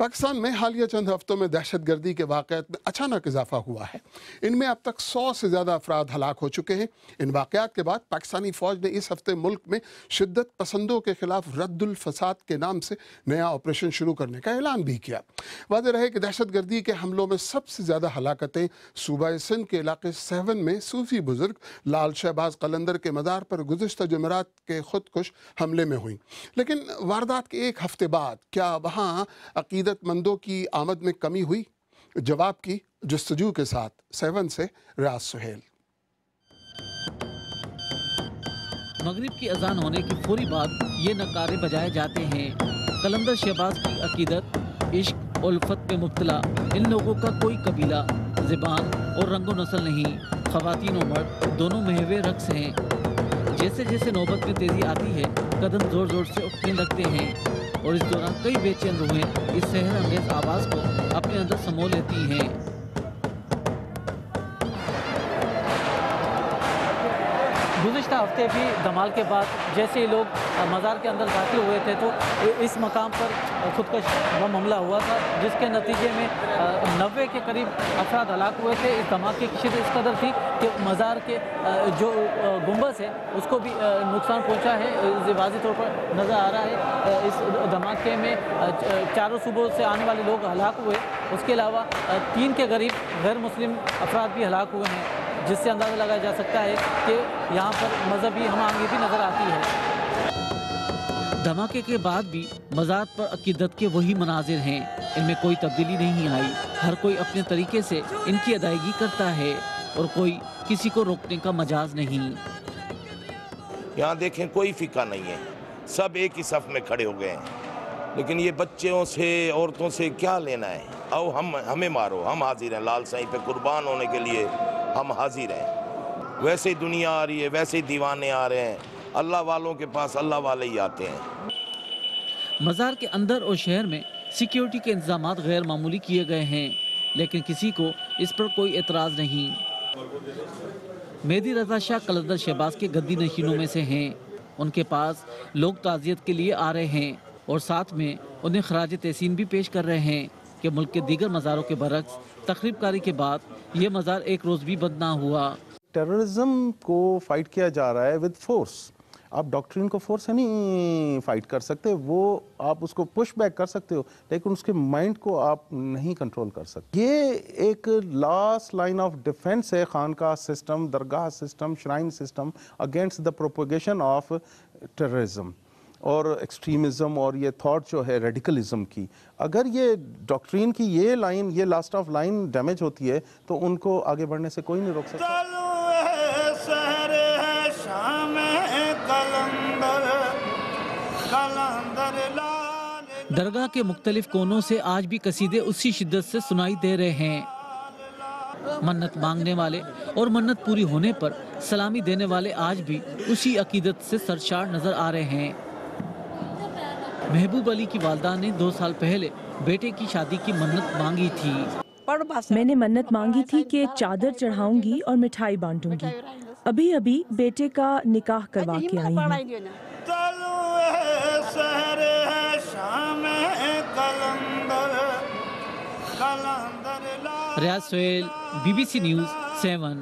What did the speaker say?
पाकिस्तान में हालिया चंद हफ्तों में दहशत गर्दी के वाक़यात में अचानक इजाफा हुआ है। इनमें अब तक 100 से ज़्यादा अफराद हलाक हो चुके हैं। इन वाक़यात के बाद पाकिस्तानी फ़ौज ने इस हफ्ते मुल्क में शिद्दत पसंदों के खिलाफ रद्दुल फसाद के नाम से नया ऑपरेशन शुरू करने का ऐलान भी किया। वाज़ेह रहे कि दहशत गर्दी के हमलों में सबसे ज़्यादा हलाकतें सूबा सिंध के इलाके सहवन में सूफी बुजुर्ग लाल शहबाज कलंदर के मज़ार पर गुज़िश्ता जुमेरात के खुदकुश हमले में हुई। लेकिन वारदात के एक हफ्ते बाद क्या वहाँ अकीदतमंदों की आमद में कमी हुई? जवाब की जस्तजू के साथ सहवन से रियाज सुहेल। मगरिब की अजान होने के फौरी बाद ये नकारे बजाए जाते हैं। कलंदर शहबाज की अकीदत, इश्क और उल्फत में मुब्तला इन लोगों का कोई कबीला, ज़बान और रंगो नस्ल नहीं। ख़वातीन और मर्द दोनों महवे रक्स हैं। जैसे जैसे नौबत में तेज़ी आती है, कदम ज़ोर ज़ोर से उठने लगते हैं और इस दौरान कई बेचैन रूहें इस सहर अंगेज आवाज़ को अपने अंदर समो लेती हैं। गुज़िश्ता हफ्ते भी धमाल के बाद जैसे ही लोग मज़ार के अंदर दाखिल हुए थे तो इस मकाम पर खुदकश बम हमला हुआ था, जिसके नतीजे में 90 के करीब अफराद हलाक हुए थे। इस धमाके की शिद्दत इस कदर थी कि मज़ार के जो गुंबद है उसको भी नुकसान पहुंचा है, वाज़ेह तौर पर नज़र आ रहा है। इस धमाके में चारों सूबों से आने वाले लोग हलाक हुए। उसके अलावा 3 के करीब गैर मुस्लिम अफराद भी हलाक हुए हैं, जिससे अंदाज़ा लगाया जा सकता है कि यहाँ पर मजहबी हम-आहंगी भी नज़र आती है। धमाके के बाद भी मज़ार पर अकीदत के वही मनाजिर हैं। इनमें कोई तब्दीली नहीं आई। हर कोई अपने तरीके से इनकी अदायगी करता है और कोई किसी को रोकने का मजाज नहीं। यहाँ देखें कोई फिक्र नहीं है, सब एक ही सफ में खड़े हो गए हैं। लेकिन ये बच्चों से औरतों से क्या लेना है? आओ हमें मारो, हम हाजिर हैं। लाल साईं पे कुर्बान होने के लिए हम हाजिर हैं। वैसे ही दुनिया आ रही है, वैसे ही दीवाने आ रहे हैं। अल्लाह वालों के पास अल्लाह वाले ही आते हैं। मज़ार के अंदर और शहर में सिक्योरिटी के इंतजामात गैर मामूली किए गए हैं, लेकिन किसी को इस पर कोई एतराज़ नहीं। मेहदी रज़ा शाह कलंदर शहबाज के गद्दी नशीनों में से हैं। उनके पास लोग ताज़ियत के लिए आ रहे हैं और साथ में उन्हें खराज तहसीन भी पेश कर रहे हैं कि मुल्क के दीगर मज़ारों के बरक्स तखरीबकारी के बाद ये मज़ार एक रोज़ भी बंद ना हुआ। टेररिज्म को फाइट किया जा रहा है विद फोर्स। आप डॉक्ट्रिन को फोर्स से नहीं फाइट कर सकते, वो आप उसको पुश बैक कर सकते हो, लेकिन उसके माइंड को आप नहीं कंट्रोल कर सकते। ये एक लास्ट लाइन ऑफ डिफेंस है खानकाह सिस्टम, दरगाह system, shrine system against the propagation of terrorism और एक्सट्रीमिज़म और ये थॉट जो है रेडिकलिज्म की। अगर ये डॉक्ट्रिन की ये लाइन, ये लास्ट ऑफ लाइन डैमेज होती है तो उनको आगे बढ़ने से कोई नहीं रोक सकता। दरगाह के मुख्तलिफ कोनों से आज भी कसीदे उसी शिद्दत से सुनाई दे रहे हैं। मन्नत मांगने वाले और मन्नत पूरी होने पर सलामी देने वाले आज भी उसी अकीदत से सरशार नजर आ रहे हैं। महबूब अली की वालदा ने 2 साल पहले बेटे की शादी की मन्नत मांगी थी। मैंने मन्नत मांगी थी कि एक चादर चढ़ाऊंगी और मिठाई बांटूंगी। अभी अभी बेटे का निकाह करवा के आई हूँ। रियाज सुहेल, BBC न्यूज़, 7।